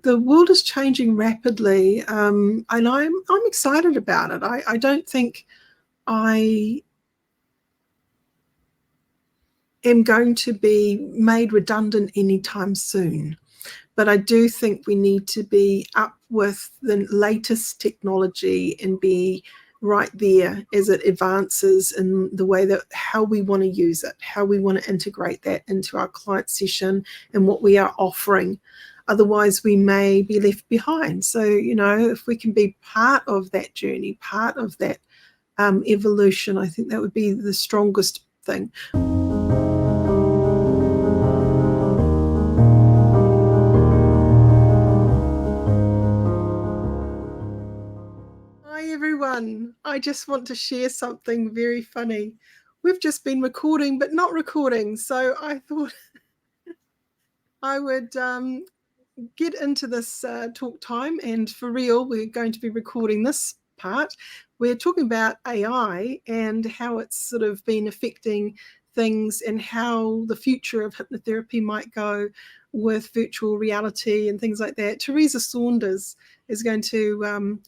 The world is changing rapidly, and I'm excited about it. I don't think I am going to be made redundant anytime soon. But I do think we need to be up with the latest technology and be right there as it advances in the way that how we want to use it, how we want to integrate that into our client session and what we are offering. Otherwise, we may be left behind. So, you know, if we can be part of that journey, part of that evolution, I think that would be the strongest thing. Hi everyone, I just want to share something very funny. We've just been recording but not recording, so I thought I would get into this talk time, and for real we're going to be recording this part. We're talking about AI and how it's sort of been affecting things and how the future of hypnotherapy might go with virtual reality and things like that. Teresa Saunders is going to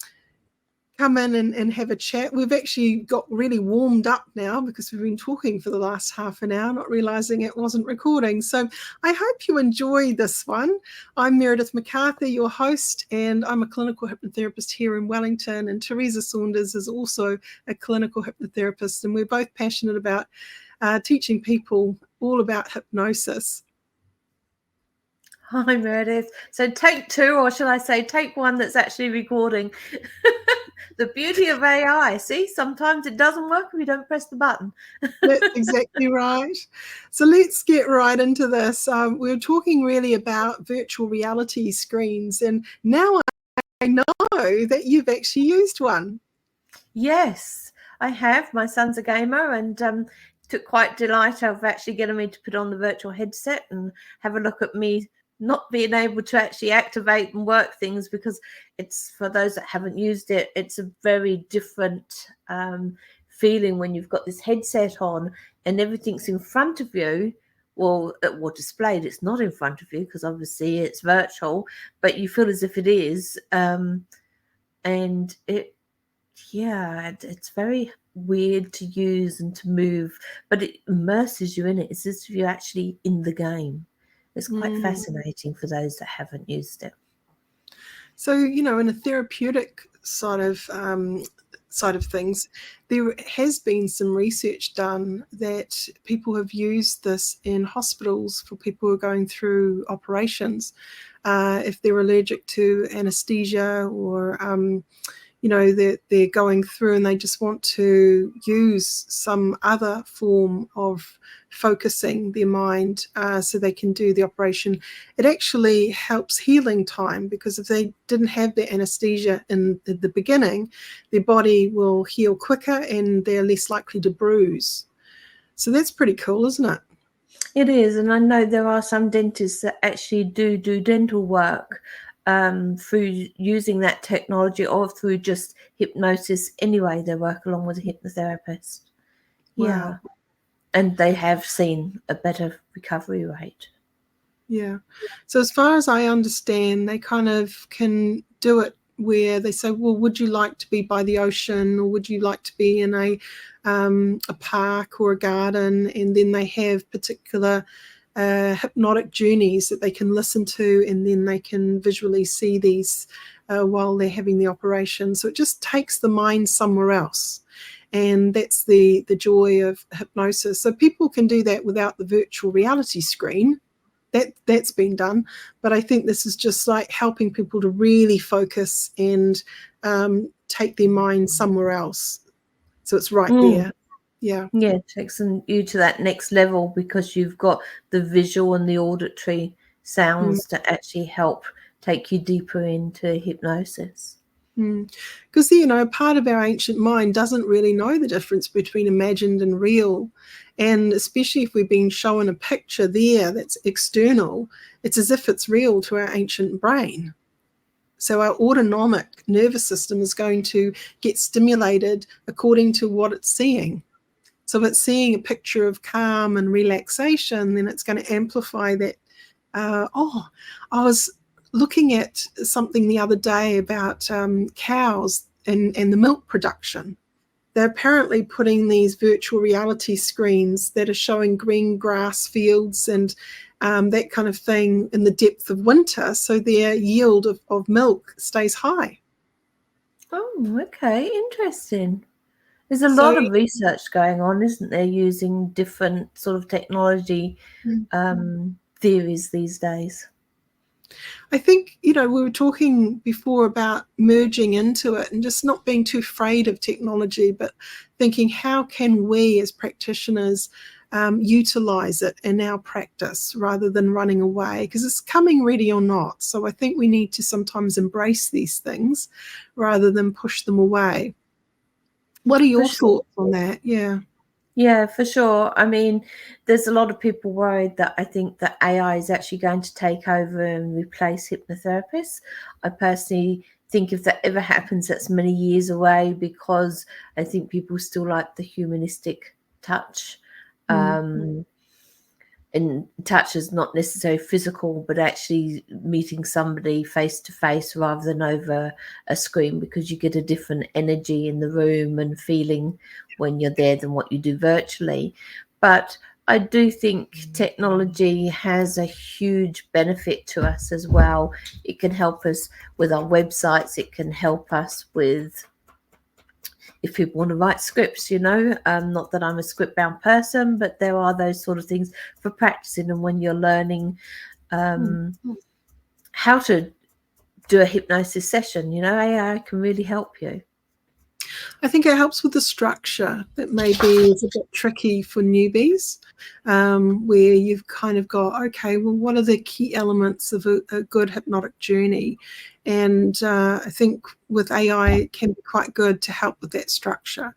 come in and have a chat. We've actually got really warmed up now because we've been talking for the last half an hour, not realizing it wasn't recording. So I hope you enjoy this one. I'm Meredith McCarthy, your host, and I'm a clinical hypnotherapist here in Wellington. And Teresa Saunders is also a clinical hypnotherapist, and we're both passionate about teaching people all about hypnosis. Hi, Meredith. So take two, or shall I say take one that's actually recording. The beauty of AI. See, sometimes it doesn't work if you don't press the button. That's exactly right. So let's get right into this. We're talking really about virtual reality screens, and now I know that you've actually used one. Yes, I have. My son's a gamer, and took quite delight of actually getting me to put on the virtual headset and have a look at me not being able to actually activate and work things, because it's, for those that haven't used it, it's a very different feeling when you've got this headset on and everything's in front of you. Well, displayed. It's not in front of you because obviously it's virtual, but you feel as if it is. And it's very weird to use and to move, but it immerses you in it. It's as if you're actually in the game. It's quite fascinating for those that haven't used it. So, you know, in a therapeutic side of things, there has been some research done that people have used this in hospitals for people who are going through operations. If they're allergic to anesthesia, or you know, they're going through and they just want to use some other form of focusing their mind so they can do the operation. It actually helps healing time, because if they didn't have the anesthesia in the beginning, their body will heal quicker and they're less likely to bruise. So that's pretty cool, isn't it? It is, and I know there are some dentists that actually do dental work through using that technology, or through just hypnosis anyway. They work along with a hypnotherapist. Wow. Yeah. And they have seen a better recovery rate. Yeah. So as far as I understand, they kind of can do it where they say, well, would you like to be by the ocean, or would you like to be in a park or a garden? And then they have particular hypnotic journeys that they can listen to, and then they can visually see these while they're having the operation. So it just takes the mind somewhere else. And that's the joy of hypnosis. So people can do that without the virtual reality screen. That's been done. But I think this is just like helping people to really focus and take their mind somewhere else. So it's right there. Yeah. Yeah, it takes you to that next level, because you've got the visual and the auditory sounds to actually help take you deeper into hypnosis. Because, you know, part of our ancient mind doesn't really know the difference between imagined and real. And especially if we've been shown a picture there that's external, it's as if it's real to our ancient brain. So our autonomic nervous system is going to get stimulated according to what it's seeing. So if it's seeing a picture of calm and relaxation, then it's going to amplify that. I was looking at something the other day about cows and the milk production. They're apparently putting these virtual reality screens that are showing green grass fields and that kind of thing in the depth of winter, so their yield of milk stays high. Oh, okay, interesting. There's a lot of research going on, isn't there, using different sort of technology theories these days. I think, we were talking before about merging into it and just not being too afraid of technology, but thinking, how can we as practitioners utilize it in our practice rather than running away? Because it's coming ready or not. So I think we need to sometimes embrace these things rather than push them away. What are your thoughts on that? Yeah, for sure. I mean, there's a lot of people worried that I think that AI is actually going to take over and replace hypnotherapists. I personally think if that ever happens, that's many years away, because I think people still like the humanistic touch. And touch is not necessarily physical, but actually meeting somebody face to face rather than over a screen, because you get a different energy in the room and feeling when you're there than what you do virtually. But I do think technology has a huge benefit to us as well. It can help us with our websites. It can help us with, if people want to write scripts, not that I'm a script bound person, but there are those sort of things for practicing. And when you're learning how to do a hypnosis session, AI can really help you. I think it helps with the structure that maybe is a bit tricky for newbies, where you've kind of got, okay, well, what are the key elements of a good hypnotic journey? And I think with AI, it can be quite good to help with that structure.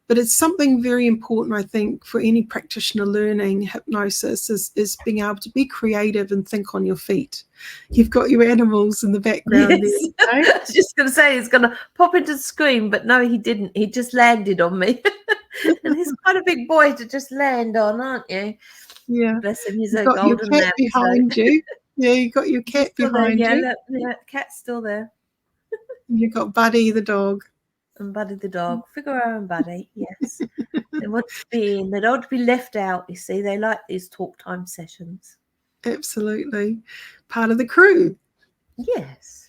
But it's something very important, I think, for any practitioner learning hypnosis is being able to be creative and think on your feet. You've got your animals in the background. Yes. There, right? I was just going to say he's going to pop into the screen, but no, he didn't. He just landed on me. And he's quite a big boy to just land on, aren't you? Yeah. Bless him. He's You've a got golden your cat behind you. Yeah, you got your cat behind you. Yeah, look, cat's still there. You've got Buddy the dog. And Buddy the dog. Figure and Buddy, yes. They want to be in. They don't want to be left out, you see. They like these talk time sessions. Absolutely. Part of the crew. Yes.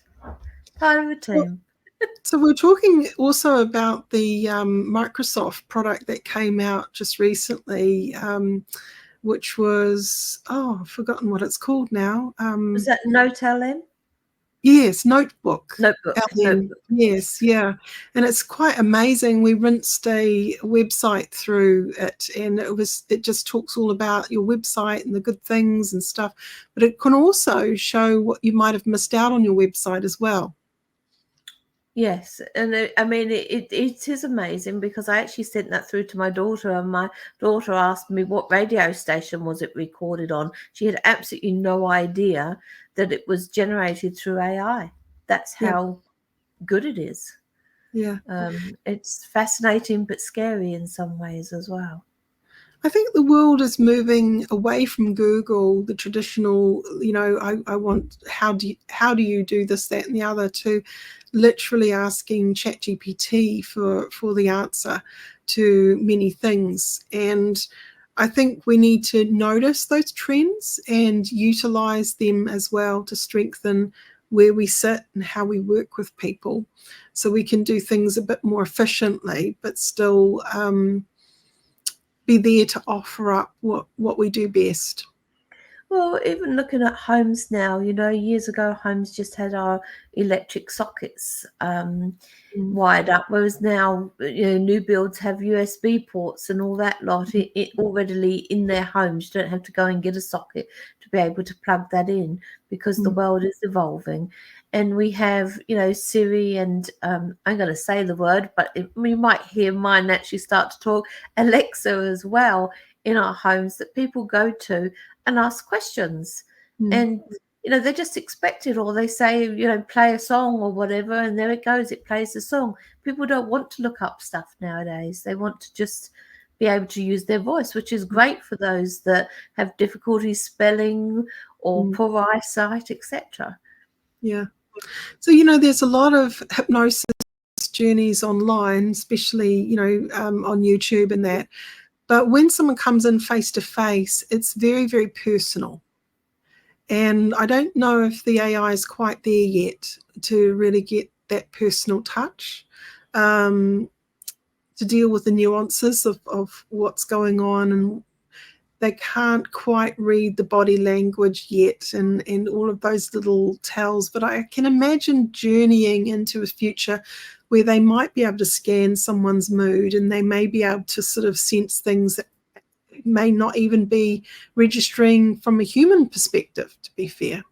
Part of the team. So we're talking also about the Microsoft product that came out just recently, which was, I've forgotten what it's called now. Was that NoteLM? Yes, Notebook. Notebook. Yes, yeah. And it's quite amazing. We rinsed a website through it, and it just talks all about your website and the good things and stuff. But it can also show what you might have missed out on your website as well. Yes, and it is amazing, because I actually sent that through to my daughter, and my daughter asked me what radio station was it recorded on. She had absolutely no idea that it was generated through AI. That's how good it is. Yeah. It's fascinating but scary in some ways as well. I think the world is moving away from Google, the traditional, I want, how do you do this, that, and the other, to literally asking ChatGPT for the answer to many things. And I think we need to notice those trends and utilize them as well to strengthen where we sit and how we work with people, so we can do things a bit more efficiently, but still be there to offer up what we do best. Well, even looking at homes now, years ago, homes just had our electric sockets wired up, whereas now, new builds have USB ports and all that lot it already in their homes. You don't have to go and get a socket to be able to plug that in, because the world is evolving. And we have, Siri and I'm going to say the word, but we might hear mine actually start to talk, Alexa as well, in our homes, that people go to and ask questions. And they just expect it, or they say, play a song or whatever, and there it goes, it plays the song. People don't want to look up stuff nowadays. They want to just be able to use their voice, which is great for those that have difficulty spelling or poor eyesight, etc. Yeah. So, there's a lot of hypnosis journeys online, especially, on YouTube and that. But when someone comes in face to face, it's very, very personal. And I don't know if the AI is quite there yet to really get that personal touch, to deal with the nuances of what's going on, and they can't quite read the body language yet, and all of those little tells. But I can imagine journeying into a future where they might be able to scan someone's mood, and they may be able to sort of sense things that may not even be registering from a human perspective, to be fair.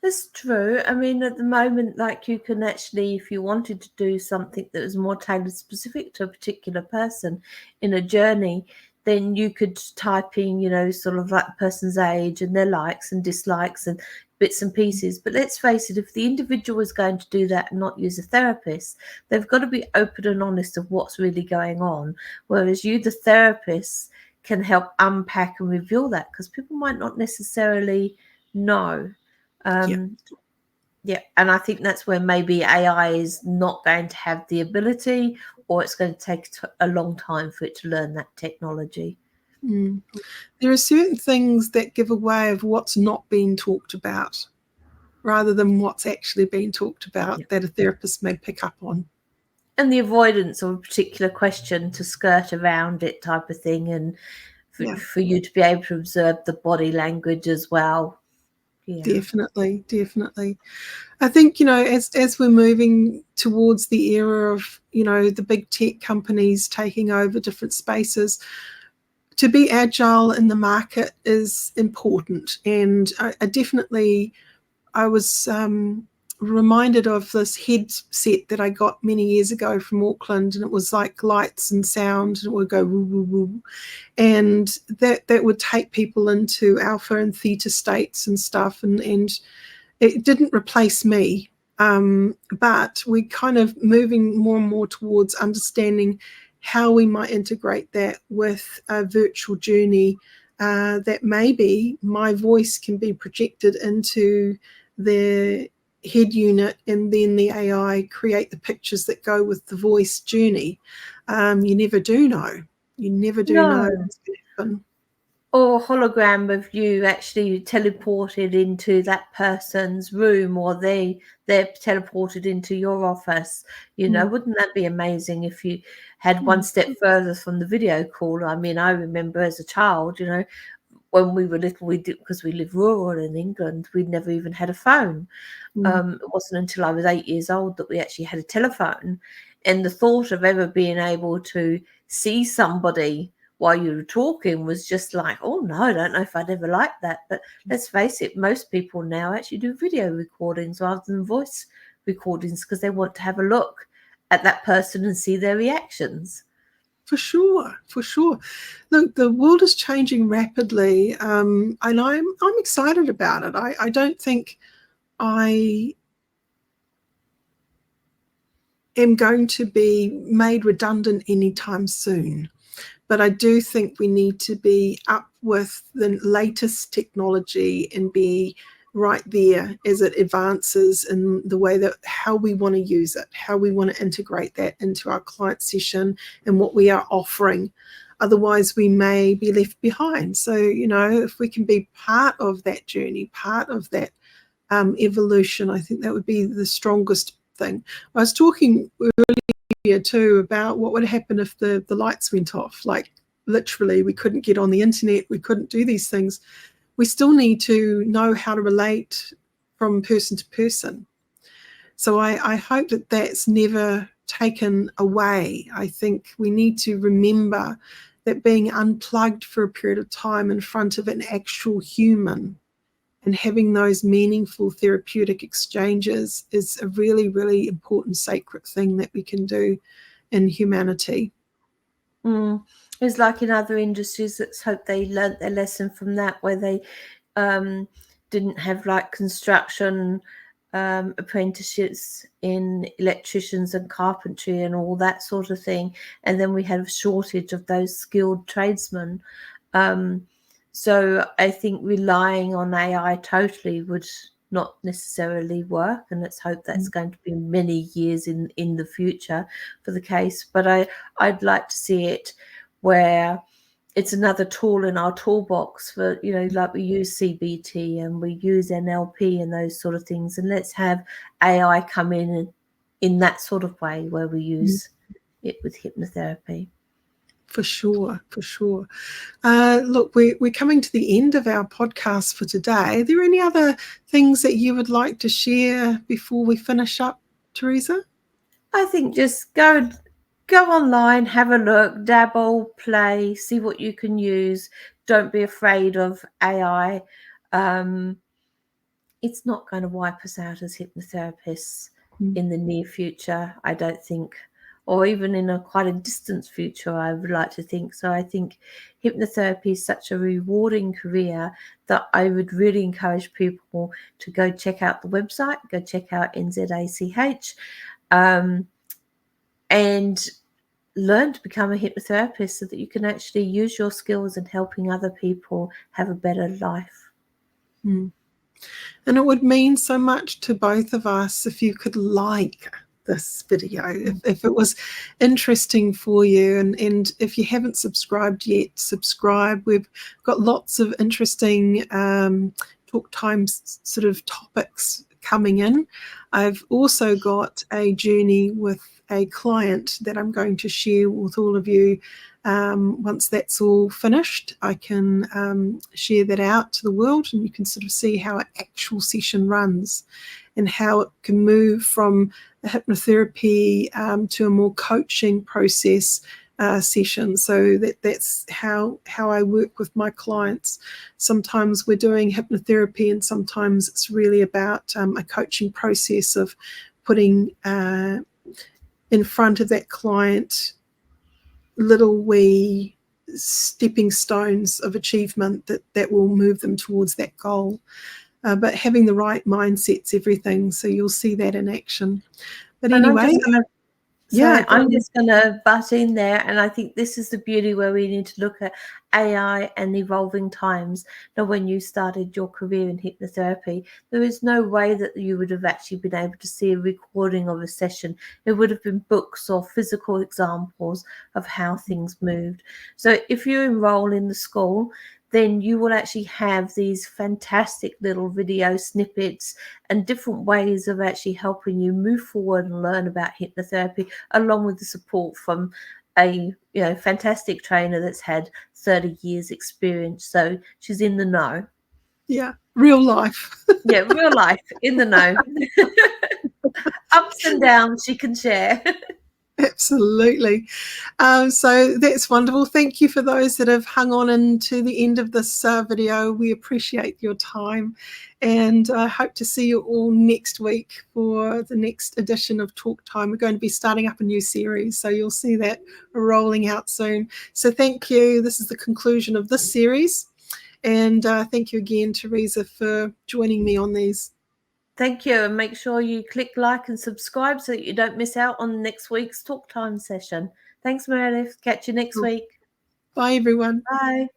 That's true. I mean, at the moment, like, you can actually, if you wanted to do something that was more tailored specific to a particular person in a journey, then you could type in, sort of like the person's age and their likes and dislikes and bits and pieces. But let's face it, if the individual is going to do that and not use a therapist, they've got to be open and honest of what's really going on. Whereas you, the therapist, can help unpack and reveal that, because people might not necessarily know. Yeah, and I think that's where maybe AI is not going to have the ability, or it's going to take a long time for it to learn that technology. There are certain things that give away of what's not being talked about, rather than what's actually being talked about, that a therapist may pick up on. And the avoidance of a particular question to skirt around it type of thing, and for you to be able to observe the body language as well. Yeah. Definitely. I think, as we're moving towards the era of, the big tech companies taking over different spaces, to be agile in the market is important. And I was reminded of this headset that I got many years ago from Auckland, and it was like lights and sound, and it would go woo, woo, woo. And that would take people into alpha and theta states and stuff, and it didn't replace me. But we're kind of moving more and more towards understanding how we might integrate that with a virtual journey, that maybe my voice can be projected into the head unit, and then the AI create the pictures that go with the voice journey. You never do know. You never do know what's going to happen. Or hologram of you actually teleported into that person's room, or they're teleported into your office. Wouldn't that be amazing if you had one step further from the video call? I mean, I remember as a child, when we were little, we did, because we live rural in England, we'd never even had a phone. It wasn't until I was 8 years old that we actually had a telephone. And the thought of ever being able to see somebody while you were talking was just like, oh no, I don't know if I'd ever like that. But let's face it, most people now actually do video recordings rather than voice recordings, because they want to have a look at that person and see their reactions. For sure. Look, the world is changing rapidly, and I'm excited about it. I don't think I am going to be made redundant anytime soon. But I do think we need to be up with the latest technology and be right there as it advances in the way that how we want to use it, how we want to integrate that into our client session and what we are offering. Otherwise, we may be left behind. So, if we can be part of that journey, part of that evolution, I think that would be the strongest thing. I was talking earlier too about what would happen if the lights went off. Like, literally, we couldn't get on the internet, we couldn't do these things. We still need to know how to relate from person to person. So I hope that that's never taken away. I think we need to remember that being unplugged for a period of time in front of an actual human and having those meaningful therapeutic exchanges is a really, really important sacred thing that we can do in humanity. It's like in other industries, let's hope they learnt their lesson from that, where they didn't have like construction apprenticeships in electricians and carpentry and all that sort of thing, and then we had a shortage of those skilled tradesmen. So I think relying on AI totally would not necessarily work, and let's hope that's going to be many years in the future for the case. But I'd like to see it where it's another tool in our toolbox for, you know, like we use CBT and we use NLP and those sort of things, and let's have AI come in that sort of way where we use it with hypnotherapy. For sure, for sure. Look, we're coming to the end of our podcast for today. Are there any other things that you would like to share before we finish up, Teresa? I think just go online, have a look, dabble, play, see what you can use. Don't be afraid of AI. It's not going to wipe us out as hypnotherapists in the near future, I don't think, or even in a quite a distant future, I would like to think. So I think hypnotherapy is such a rewarding career that I would really encourage people to go check out the website, go check out NZACH, and learn to become a hypnotherapist so that you can actually use your skills in helping other people have a better life. And it would mean so much to both of us if you could like this video, if it was interesting for you, and if you haven't subscribed yet, subscribe. We've got lots of interesting talk times sort of topics coming in. I've also got a journey with a client that I'm going to share with all of you. Once that's all finished, I can share that out to the world, and you can sort of see how an actual session runs and how it can move from a hypnotherapy to a more coaching process session. So that's how I work with my clients. Sometimes we're doing hypnotherapy, and sometimes it's really about a coaching process of putting in front of that client little wee stepping stones of achievement that will move them towards that goal. But having the right mindset's everything. So you'll see that in action. But anyway, I'm just going to butt in there, and I think this is the beauty where we need to look at AI and evolving times. Now, when you started your career in hypnotherapy, there is no way that you would have actually been able to see a recording of a session. It would have been books or physical examples of how things moved. So if you enroll in the school, then you will actually have these fantastic little video snippets and different ways of actually helping you move forward and learn about hypnotherapy, along with the support from a fantastic trainer that's had 30 years experience. So she's in the know. Yeah, real life. Yeah, real life, in the know. Ups and downs she can share. Absolutely. So that's wonderful. Thank you for those that have hung on into the end of this video. We appreciate your time, and I hope to see you all next week for the next edition of Talk Time. We're going to be starting up a new series, so you'll see that rolling out soon. So thank you. This is the conclusion of this series, and thank you again, Teresa, for joining me on these. Thank you, and make sure you click like and subscribe so that you don't miss out on next week's Talk Time session. Thanks, Meredith. Catch you next week. Bye, everyone. Bye.